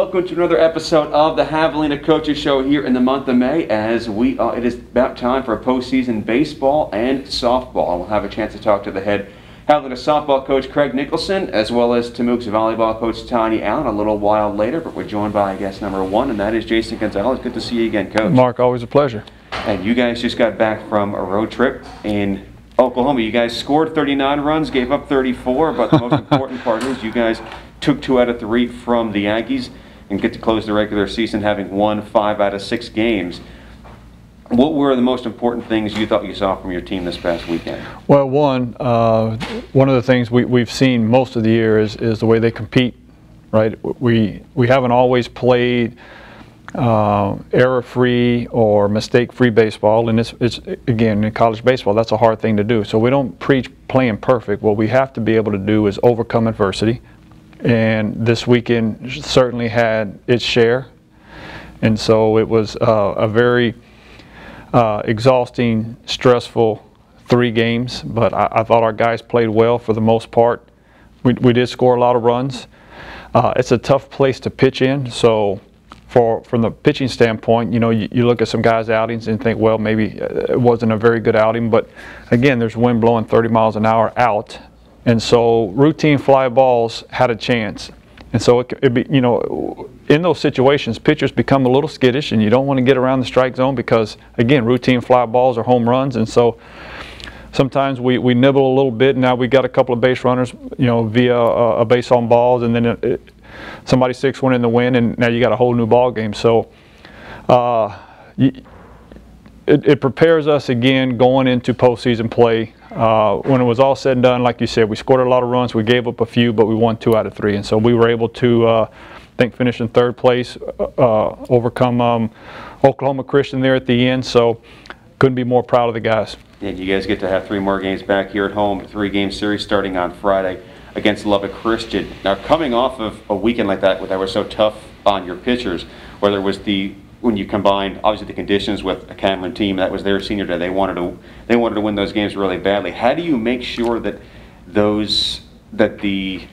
welcome to another episode of the Javelina Coaches Show here in the month of May, as it is about time for postseason baseball and softball. We'll have a chance to talk to the head Javelina softball coach Craig Nicholson, as well as Tamook's volleyball coach Tanya Allen a little while later, but we're joined by guest number one, and that is Jason Gonzales. Good to see you again, Coach. Mark, always a pleasure. And you guys just got back from a road trip in Oklahoma. You guys scored 39 runs, gave up 34, but the most important part is you guys took 2 out of 3 from the Aggies and get to close the regular season having won 5 out of 6 games. What were the most important things you thought you saw from your team this past weekend? Well, one of the things we've seen most of the year is the way they compete, right? We haven't always played error-free or mistake-free baseball, and it's again, in college baseball, that's a hard thing to do. So we don't preach playing perfect. What we have to be able to do is overcome adversity. And this weekend certainly had its share, and so it was a very exhausting, stressful 3 games, but I thought our guys played well for the most part. We did score a lot of runs. It's a tough place to pitch in, so from the pitching standpoint, you know, you look at some guys' outings and think, well, maybe it wasn't a very good outing, but again, there's wind blowing 30 miles an hour out. And so routine fly balls had a chance. And so it be, you know, in those situations, pitchers become a little skittish, and you don't want to get around the strike zone because, again, routine fly balls are home runs. And so sometimes we nibble a little bit, and now we got a couple of base runners, you know, via a base on balls, and then somebody sticks one in the wind, and now you got a whole new ball game. So it prepares us again going into postseason play. When it was all said and done, like you said, we scored a lot of runs, we gave up a few, but we won 2 out of 3. And so we were able to, I think, finish in 3rd place, overcome Oklahoma Christian there at the end. So couldn't be more proud of the guys. And you guys get to have 3 more games back here at home, 3-game series starting on Friday against Lubbock Christian. Now, coming off of a weekend like that was so tough on your pitchers, whether it was when you combined obviously the conditions with a Cameron team that was their senior day, they wanted to win those games really badly. How do you make sure that the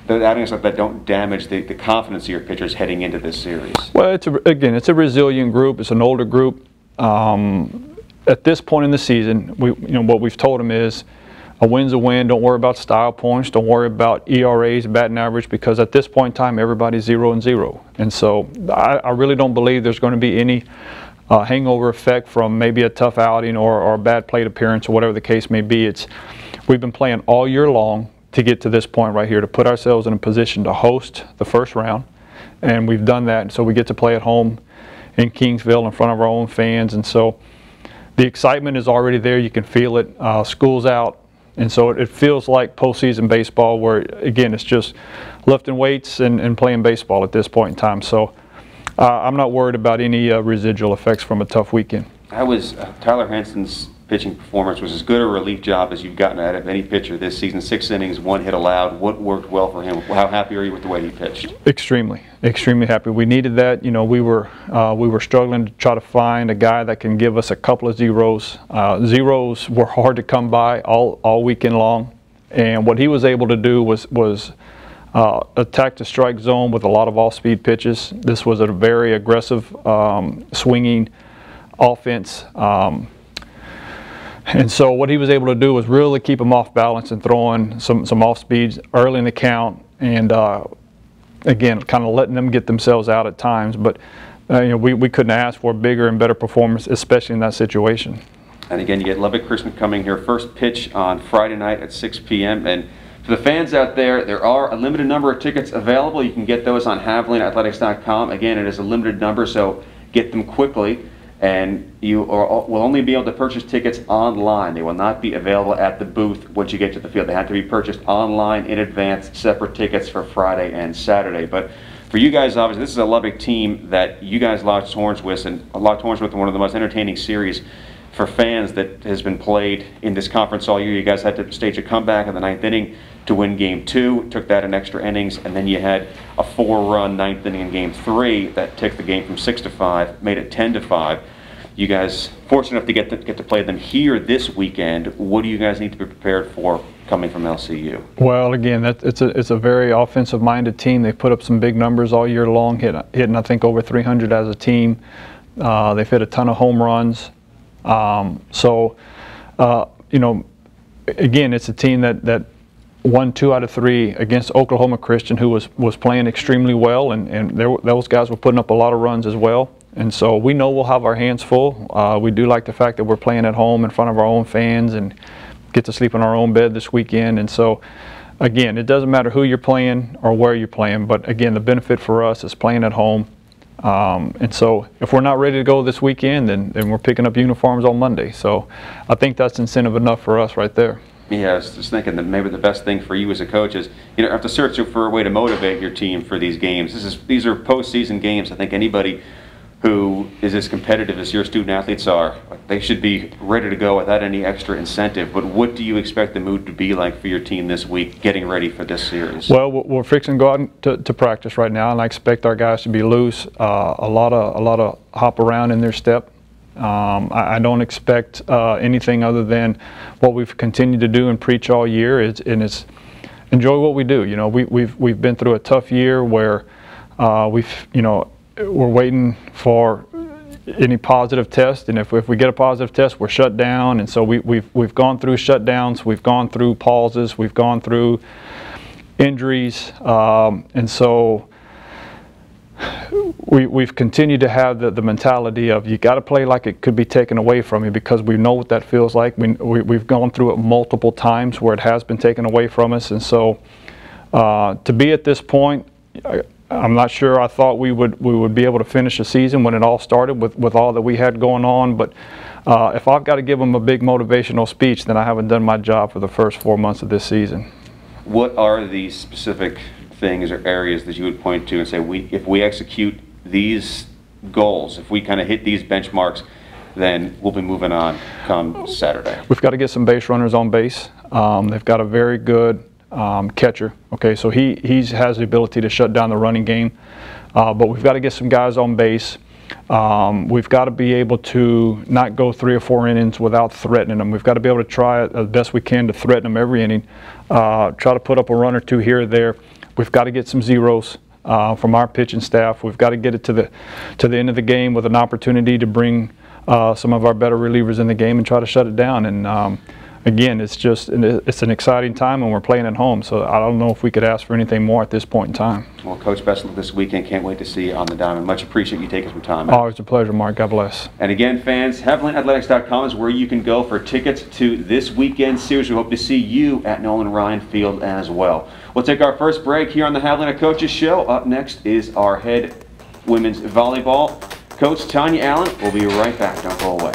outings like that don't damage the confidence of your pitchers heading into this series? Well, it's a resilient group. It's an older group. At this point in the season, what we've told them is a win's a win. Don't worry about style points. Don't worry about ERAs, batting average, because at this point in time, everybody's 0-0. And so I really don't believe there's going to be any hangover effect from maybe a tough outing or a bad plate appearance or whatever the case may be. We've been playing all year long to get to this point right here, to put ourselves in a position to host the first round. And we've done that. And so we get to play at home in Kingsville in front of our own fans. And so the excitement is already there. You can feel it. School's out. And so it feels like postseason baseball, where, again, it's just lifting weights and playing baseball at this point in time. So I'm not worried about any residual effects from a tough weekend. Tyler Hansen's pitching performance was as good a relief job as you've gotten out of any pitcher this season. 6 innings, 1 hit allowed. What worked well for him? How happy are you with the way he pitched? Extremely happy. We needed that. You know, we were struggling to try to find a guy that can give us a couple of zeros. Zeros were hard to come by all weekend long, and what he was able to do was attack the strike zone with a lot of off-speed pitches. This was a very aggressive, swinging offense. And so what he was able to do was really keep him off balance and throwing some off speeds early in the count, and again, kind of letting them get themselves out at times. But we couldn't ask for a bigger and better performance, especially in that situation. And again, you get Lubbock Christian coming here. First pitch on Friday night at 6 p.m. And for the fans out there are a limited number of tickets available. You can get those on JavelinaAthletics.com. Again, it is a limited number, so get them quickly. And you will only be able to purchase tickets online. They will not be available at the booth once you get to the field. They have to be purchased online in advance, separate tickets for Friday and Saturday. But for you guys, obviously, this is a Lubbock team that you guys locked horns with, and locked horns with one of the most entertaining series for fans that has been played in this conference all year. You guys had to stage a comeback in the 9th inning to win Game 2, took that in extra innings, and then you had a 4-run 9th inning in Game 3 that took the game from 6-5, made it 10-5. You guys fortunate enough to get to play them here this weekend. What do you guys need to be prepared for coming from LCU? Well, again, it's a very offensive-minded team. They put up some big numbers all year long, hitting I think over 300 as a team. They've hit a ton of home runs. You know, again, it's a team that won 2 out of 3 against Oklahoma Christian, who was playing extremely well, and those guys were putting up a lot of runs as well. And so we know we'll have our hands full. We do like the fact that we're playing at home in front of our own fans and get to sleep in our own bed this weekend. And so, again, it doesn't matter who you're playing or where you're playing, but again, the benefit for us is playing at home. And so if we're not ready to go this weekend, then we're picking up uniforms on Monday. So I think that's incentive enough for us right there. Yeah, I was just thinking that maybe the best thing for you as a coach is you don't have to search for a way to motivate your team for these games. These are postseason games. I think anybody who is as competitive as your student athletes are, they should be ready to go without any extra incentive. But what do you expect the mood to be like for your team this week getting ready for this series? Well, we're fixing to go out to practice right now, and I expect our guys to be loose, a lot of hop around in their step. I don't expect anything other than what we've continued to do and preach all year, and it's enjoy what we do. You know, we've been through a tough year where we're waiting for any positive test, and if we get a positive test, we're shut down. And so we've gone through shutdowns, we've gone through pauses, we've gone through injuries, and so we've continued to have the mentality of you got to play like it could be taken away from you, because we know what that feels like. We've gone through it multiple times where it has been taken away from us, and so to be at this point, I'm not sure I thought we would be able to finish the season when it all started with all that we had going on. But if I've got to give them a big motivational speech, then I haven't done my job for the first 4 months of this season. What are the specific things or areas that you would point to and say, if we execute these goals, if we kind of hit these benchmarks, then we'll be moving on come Saturday? We've got to get some base runners on base. They've got a very good catcher. Okay, so he has the ability to shut down the running game, but we've got to get some guys on base. We've got to be able to not go 3 or 4 innings without threatening them. We've got to be able to try as best we can to threaten them every inning, try to put up a run or 2 here or there. We've got to get some zeros from our pitching staff. We've got to get it to the end of the game with an opportunity to bring some of our better relievers in the game and try to shut it down. And again, it's an exciting time, and we're playing at home, so I don't know if we could ask for anything more at this point in time. Well, Coach, best of luck this weekend. Can't wait to see you on the diamond. Much appreciate you taking some time. Always a pleasure, Mark. God bless. And again, fans, JavelinaAthletics.com is where you can go for tickets to this weekend series. We hope to see you at Nolan Ryan Field as well. We'll take our first break here on the Javelina Coaches Show. Up next is our head women's volleyball coach, Tanya Allen. We'll be right back. Don't go away.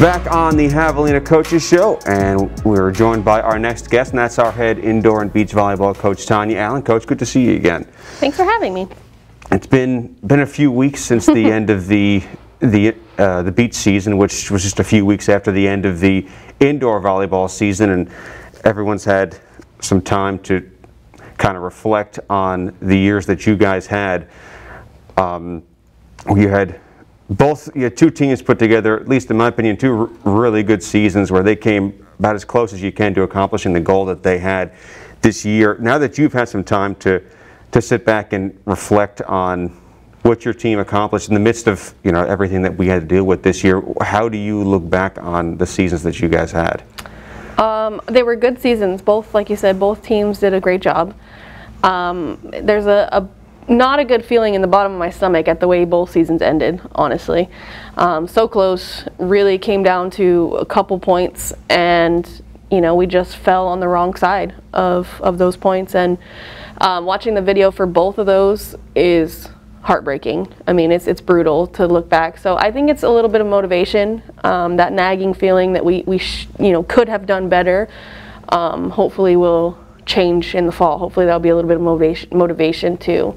Back on the Javelina Coaches Show, and we're joined by our next guest, and that's our head indoor and beach volleyball coach, Tanya Allen. Coach, good to see you again. Thanks for having me. It's been a few weeks since the end of the beach season, which was just a few weeks after the end of the indoor volleyball season, and everyone's had some time to kind of reflect on the years that you guys had. You had two teams put together, at least in my opinion, two really good seasons where they came about as close as you can to accomplishing the goal that they had this year. Now that you've had some time to sit back and reflect on what your team accomplished in the midst of everything that we had to deal with this year, how do you look back on the seasons that you guys had? They were good seasons. Both, like you said, both teams did a great job. There's not a good feeling in the bottom of my stomach at the way both seasons ended, honestly. So close, really came down to a couple points, and we just fell on the wrong side of those points. And watching the video for both of those is heartbreaking. I mean, it's brutal to look back. So I think it's a little bit of motivation, that nagging feeling that we could have done better. Hopefully will change in the fall. Hopefully that'll be a little bit of motivation to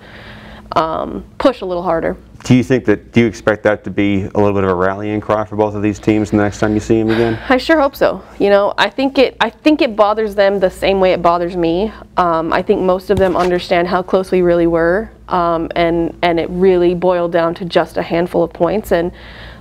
push a little harder. Do you expect that to be a little bit of a rallying cry for both of these teams the next time you see them again? I sure hope so. I think it bothers them the same way it bothers me. I think most of them understand how close we really were, and it really boiled down to just a handful of points. And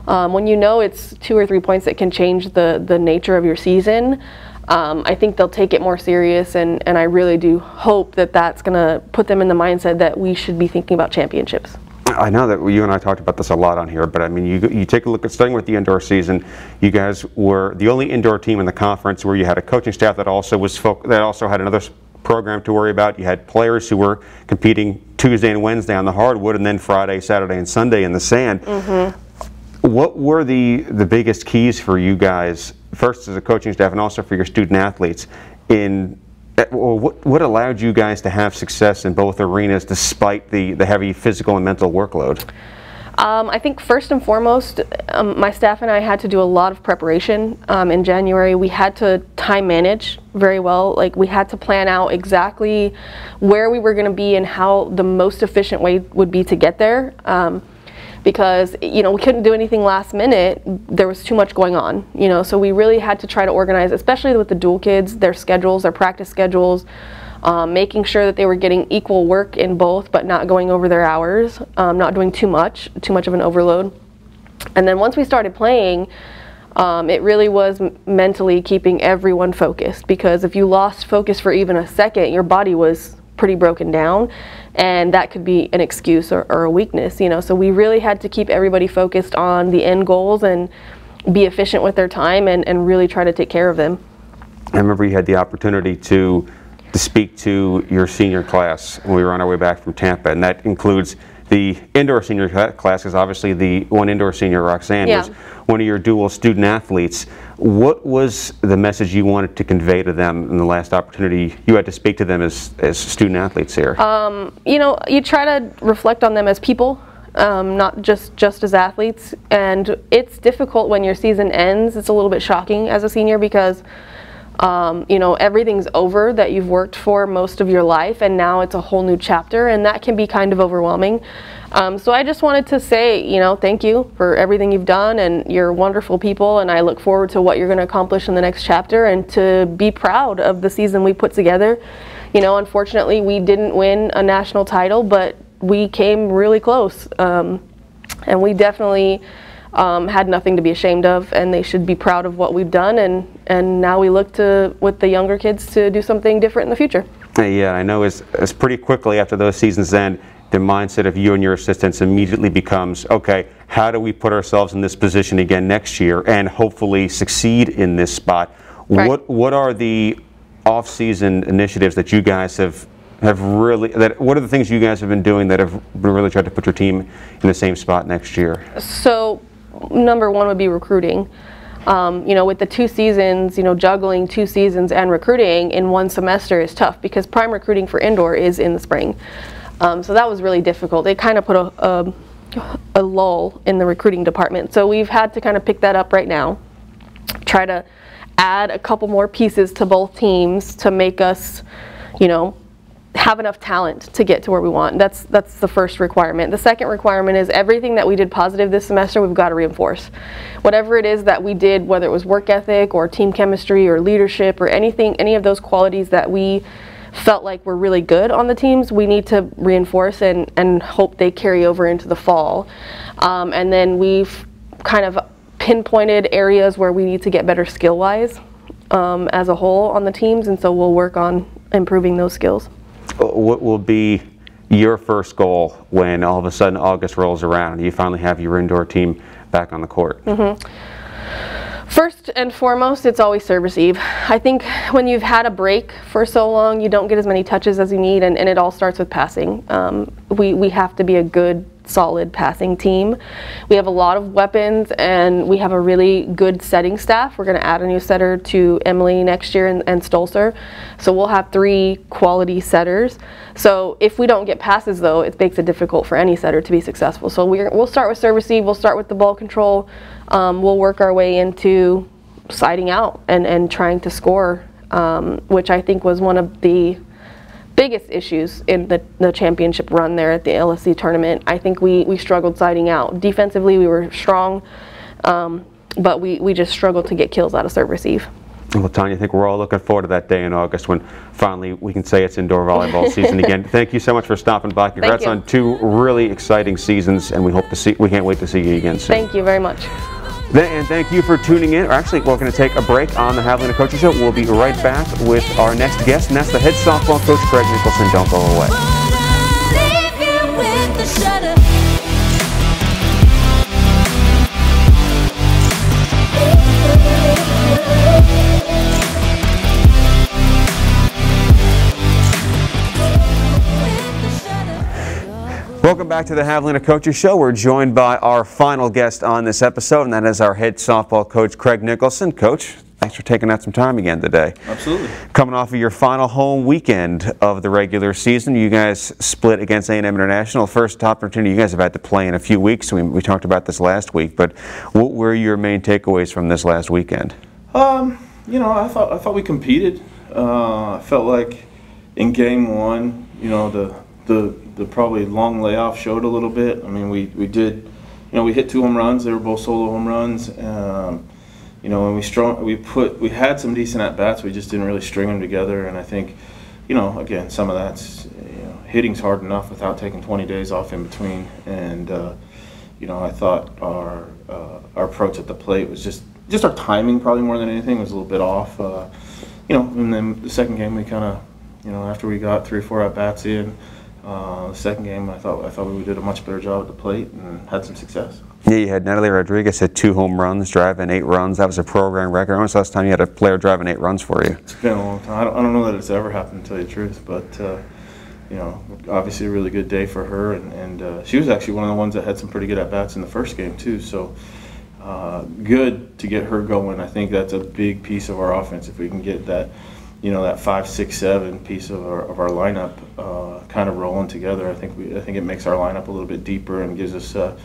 when it's 2 or 3 points that can change the nature of your season, I think they'll take it more serious, and I really do hope that that's going to put them in the mindset that we should be thinking about championships. I know that you and I talked about this a lot on here, but I mean, you take a look at starting with the indoor season. You guys were the only indoor team in the conference where you had a coaching staff that also had another program to worry about. You had players who were competing Tuesday and Wednesday on the hardwood, and then Friday, Saturday, and Sunday in the sand. Mm-hmm. What were the biggest keys for you guys, first as a coaching staff and also for your student athletes, in What allowed you guys to have success in both arenas despite the heavy physical and mental workload? I think first and foremost, my staff and I had to do a lot of preparation. In January, we had to time manage very well. Like, we had to plan out exactly where we were going to be and how the most efficient way would be to get there. Because, you know, we couldn't do anything last minute. There was too much going on, you know, so we really had to try to organize, especially with the dual kids, their schedules, their practice schedules, making sure that they were getting equal work in both, but not going over their hours, not doing too much of an overload. And then once we started playing, it really was mentally keeping everyone focused, because if you lost focus for even a second, your body was pretty broken down, and that could be an excuse or a weakness, you know. So we really had to keep everybody focused on the end goals and be efficient with their time and really try to take care of them. I remember you had the opportunity to speak to your senior class when we were on our way back from Tampa, and that includes the indoor senior class, because obviously the one indoor senior, Roxanne, was one of your dual student athletes. What was the message you wanted to convey to them in the last opportunity you had to speak to them as student athletes here? You know, you try to reflect on them as people, not just as athletes, and it's difficult when your season ends. It's a little bit shocking as a senior, because you know, everything's over that you've worked for most of your life, and now it's a whole new chapter, and that can be kind of overwhelming. So I just wanted to say, you know, thank you for everything you've done, and you're wonderful people, and I look forward to what you're going to accomplish in the next chapter, and to be proud of the season we put together. You know, unfortunately, we didn't win a national title, but we came really close, and we definitely had nothing to be ashamed of, and they should be proud of what we've done, and now we look to, with the younger kids, to do something different in the future. Yeah, I know it's pretty quickly after those seasons end, the mindset of you and your assistants immediately becomes, okay, how do we put ourselves in this position again next year and hopefully succeed in this spot? Right. What are the off-season initiatives that you guys have really, what are the things you guys have been doing that have really tried to put your team in the same spot next year? So, number one would be recruiting. You know, with the 2 seasons, you know, juggling 2 seasons and recruiting in one semester is tough, because prime recruiting for indoor is in the spring. So that was really difficult. They kind of put a lull in the recruiting department. So we've had to kind of pick that up right now, try to add a couple more pieces to both teams to make us, you know, have enough talent to get to where we want. That's the first requirement. The second requirement is everything that we did positive this semester, we've got to reinforce. Whatever it is that we did, whether it was work ethic or team chemistry or leadership or anything, any of those qualities that we felt like were really good on the teams, we need to reinforce and hope they carry over into the fall. And then we've kind of pinpointed areas where we need to get better skill-wise as a whole on the teams, and so we'll work on improving those skills. What will be your first goal when all of a sudden August rolls around and you finally have your indoor team back on the court? First and foremost, it's always service eve. I think when you've had a break for so long, you don't get as many touches as you need, and it all starts with passing. We have to be a good, solid passing team. We have a lot of weapons, and we have a really good setting staff. We're going to add a new setter to Emily next year and Stolzer. So we'll have 3 quality setters. So if we don't get passes, though, it makes it difficult for any setter to be successful. So we'll start with service eve. We'll start with the ball control. We'll work our way into siding out and trying to score, which I think was one of the biggest issues in the championship run there at the LSC Tournament. I think we struggled siding out. Defensively, we were strong, but we just struggled to get kills out of service eve. Well, Tanya, I think we're all looking forward to that day in August when finally we can say it's indoor volleyball season again. Thank you so much for stopping by. Congrats on 2 really exciting seasons, and we can't wait to see you again soon. Thank you very much. And thank you for tuning in. Actually, we're going to take a break on the Javelina Coaches Show. We'll be right back with our next guest, and that's the head softball coach, Craig Nicholson. Don't go away. Welcome back to the Javelina Coaches Show. We're joined by our final guest on this episode, and that is our head softball coach, Craig Nicholson. Coach, Thanks for taking out some time again today. Absolutely. Coming off of your final home weekend of the regular season, you guys split against A&M International. First opportunity you guys have had to play in a few weeks. We talked about this last week, but what were your main takeaways from this last weekend? You know, I thought we competed. I felt like in game one, you know, the probably long layoff showed a little bit. I mean, we did, you know, we hit 2 home runs. They were both solo home runs. You know, and we had some decent at bats. We just didn't really string them together. And I think, you know, again, some of that's, you know, hitting's hard enough without taking 20 days off in between. And you know, I thought our approach at the plate was just our timing, probably more than anything, was a little bit off. You know, and then the second game we kind of, you know, after we got 3 or 4 at bats in, the second game I thought we did a much better job at the plate and had some success. Yeah, you had Natalie Rodriguez hit 2 home runs, driving 8 runs. That was a program record. When was the last time you had a player driving 8 runs for you? It's been a long time. I don't know that it's ever happened, to tell you the truth, but you know, obviously a really good day for her, and she was actually one of the ones that had some pretty good at bats in the first game too. So good to get her going. I think that's a big piece of our offense. If we can get that, you know, that 5, 6, 7 piece of our lineup kind of rolling together, I think it makes our lineup a little bit deeper and gives us a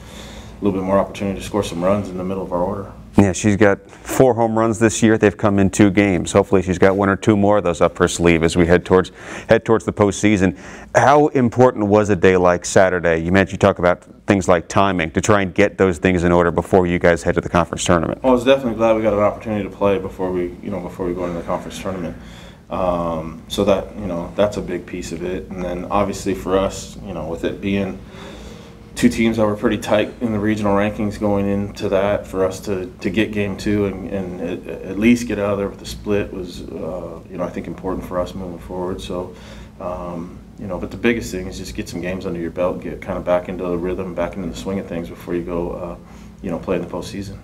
little bit more opportunity to score some runs in the middle of our order. Yeah, she's got 4 home runs this year. They've come in 2 games. Hopefully she's got 1 or 2 more of those up her sleeve as we head towards the postseason. How important was a day like Saturday? You talk about things like timing to try and get those things in order before you guys head to the conference tournament. Well, I was definitely glad we got an opportunity to play before we go into the conference tournament. So that, you know, that's a big piece of it. And then obviously for us, you know, with it being 2 teams that were pretty tight in the regional rankings going into that, for us to get game 2 and at least get out of there with the split was, you know, I think important for us moving forward. So, you know, but the biggest thing is just get some games under your belt, get kind of back into the rhythm, back into the swing of things before you go, you know, play in the postseason.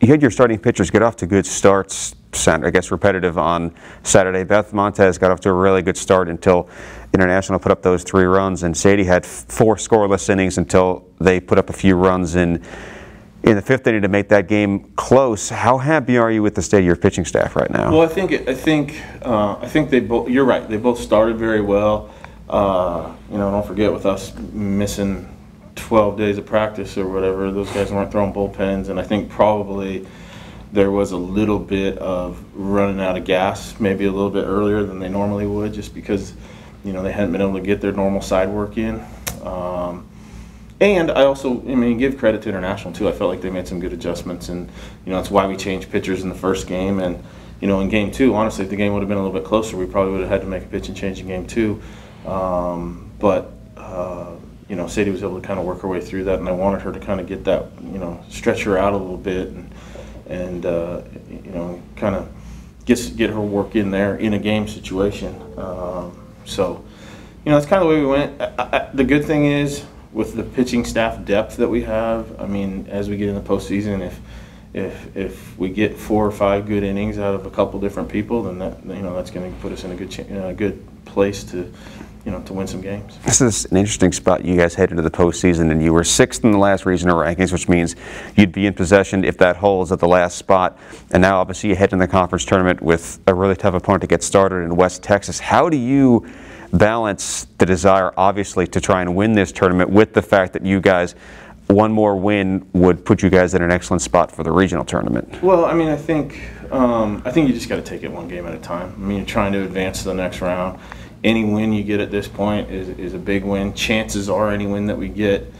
You had your starting pitchers get off to good starts, I guess repetitive on Saturday. Beth Montez got off to a really good start until International put up those 3 runs, and Sadie had 4 scoreless innings until they put up a few runs in the 5th inning to make that game close. How happy are you with the state of your pitching staff right now? Well, I think they both. You're right. They both started very well. You know, don't forget, with us missing 12 days of practice or whatever, those guys weren't throwing bullpens, and I think probably there was a little bit of running out of gas, maybe a little bit earlier than they normally would, just because, you know, they hadn't been able to get their normal side work in. And I also, I mean, give credit to International too. I felt like they made some good adjustments, and, you know, that's why we changed pitchers in the first game. And, you know, in game 2, honestly, if the game would have been a little bit closer, we probably would have had to make a pitching change in game 2. You know, Sadie was able to kind of work her way through that, and I wanted her to kind of get that, you know, stretch her out a little bit, and you know, kind of get her work in there in a game situation. So, you know, that's kind of the way we went. The good thing is, with the pitching staff depth that we have, I mean, as we get in the postseason, if we get 4 or 5 good innings out of a couple different people, then that, you know, that's going to put us in a good place to, you know, to win some games. This is an interesting spot. You guys head into the postseason, and you were 6th in the last regional rankings, which means you'd be in possession if that holds at the last spot. And now, obviously, you head in the conference tournament with a really tough opponent to get started in West Texas. How do you balance the desire, obviously, to try and win this tournament with the fact that you guys, one more win would put you guys in an excellent spot for the regional tournament? Well, I mean, I think you just got to take it one game at a time. I mean, you're trying to advance to the next round. Any win you get at this point is a big win. Chances are any win that we get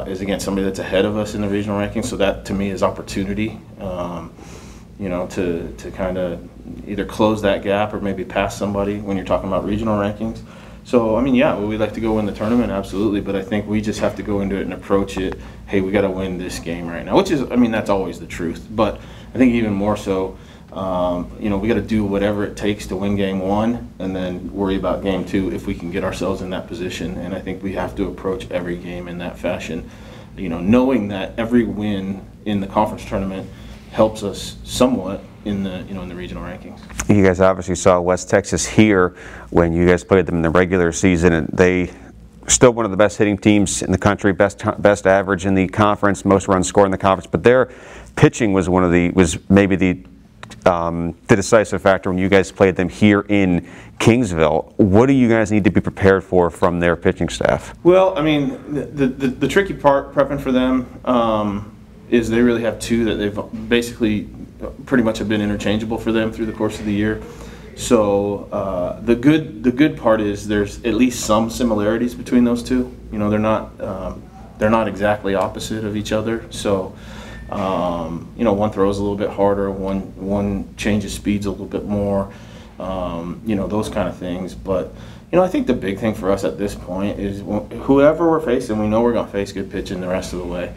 is against somebody that's ahead of us in the regional rankings. So that, to me, is opportunity, you know, to kind of either close that gap or maybe pass somebody when you're talking about regional rankings. So, I mean, yeah, we'd like to go win the tournament, absolutely, but I think we just have to go into it and approach it, hey, we got to win this game right now, which is, I mean, that's always the truth. But I think even more so, you know, we got to do whatever it takes to win game 1 and then worry about game 2 if we can get ourselves in that position. And I think we have to approach every game in that fashion, you know, knowing that every win in the conference tournament helps us somewhat in the, you know, in the regional rankings. You guys obviously saw West Texas here when you guys played them in the regular season, and they still one of the best hitting teams in the country, best average in the conference, most runs scored in the conference, but their pitching was maybe the the decisive factor when you guys played them here in Kingsville. What do you guys need to be prepared for from their pitching staff? Well, I mean, the tricky part prepping for them is they really have two that they've basically pretty much have been interchangeable for them through the course of the year. So the good part is there's at least some similarities between those two. You know, they're not exactly opposite of each other. So you know, one throws a little bit harder, one changes speeds a little bit more. You know, those kind of things. But you know, I think the big thing for us at this point is whoever we're facing, we know we're going to face good pitching the rest of the way.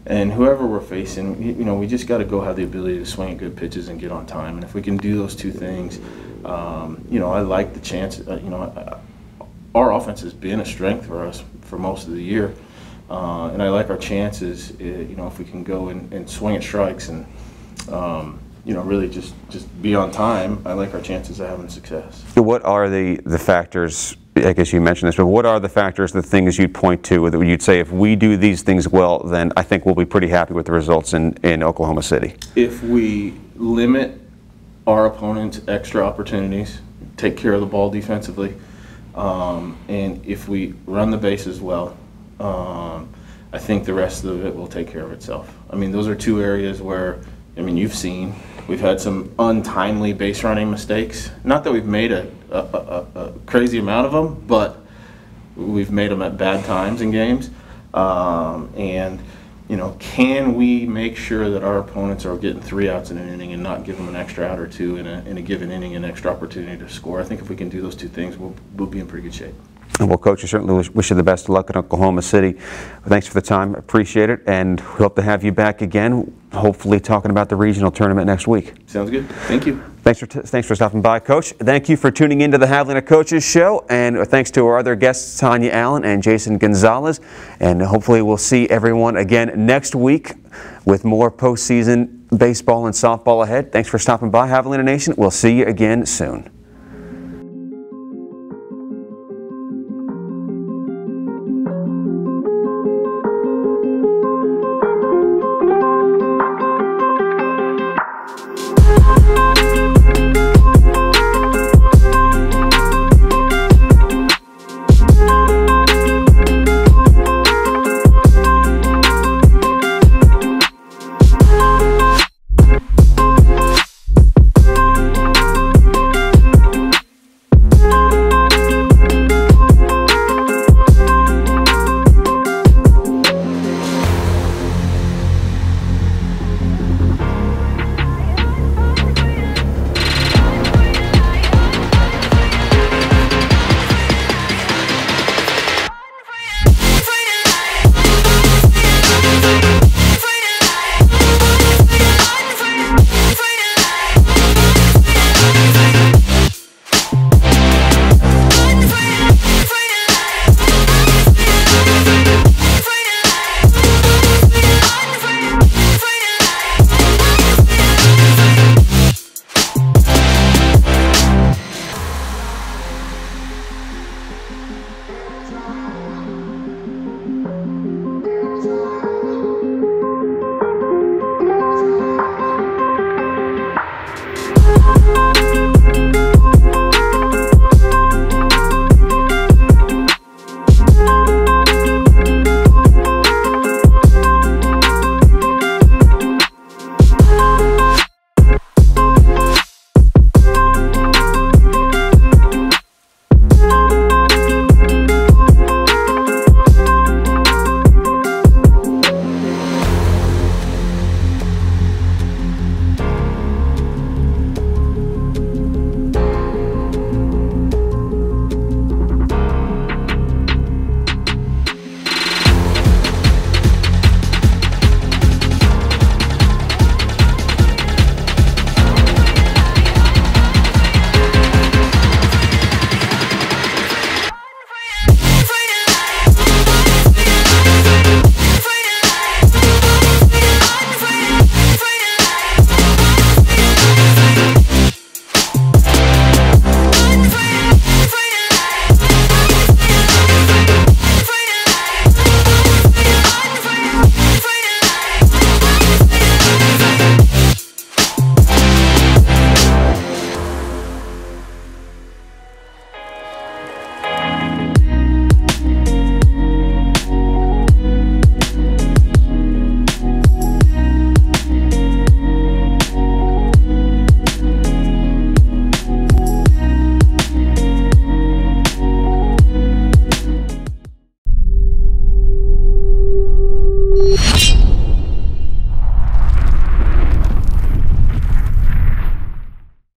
And whoever we're facing, you know, we just got to go have the ability to swing at good pitches and get on time. And if we can do those two things, you know, I like the chance. You know, our offense has been a strength for us for most of the year, and I like our chances. You know, if we can go and swing at strikes and you know, really just be on time, I like our chances of having success. What are the factors? I guess you mentioned this, but what are the factors, the things you'd point to that you'd say if we do these things well, then I think we'll be pretty happy with the results in Oklahoma City? If we limit our opponent's extra opportunities, take care of the ball defensively, and if we run the bases well, I think the rest of it will take care of itself. I mean, those are two areas where, I mean, you've seen we've had some untimely base running mistakes. Not that we've made a crazy amount of them, but we've made them at bad times in games. And you know, can we make sure that our opponents are getting 3 outs in an inning and not give them an extra out or two in a given inning, an extra opportunity to score? I think if we can do those two things, we'll be in pretty good shape. Well, Coach, I certainly wish you the best of luck in Oklahoma City. Thanks for the time. Appreciate it. And we hope to have you back again, hopefully talking about the regional tournament next week. Sounds good. Thank you. Thanks for stopping by, Coach. Thank you for tuning into the Javelina Coaches Show. And thanks to our other guests, Tanya Allen and Jason Gonzales. And hopefully we'll see everyone again next week with more postseason baseball and softball ahead. Thanks for stopping by, Javelina Nation. We'll see you again soon.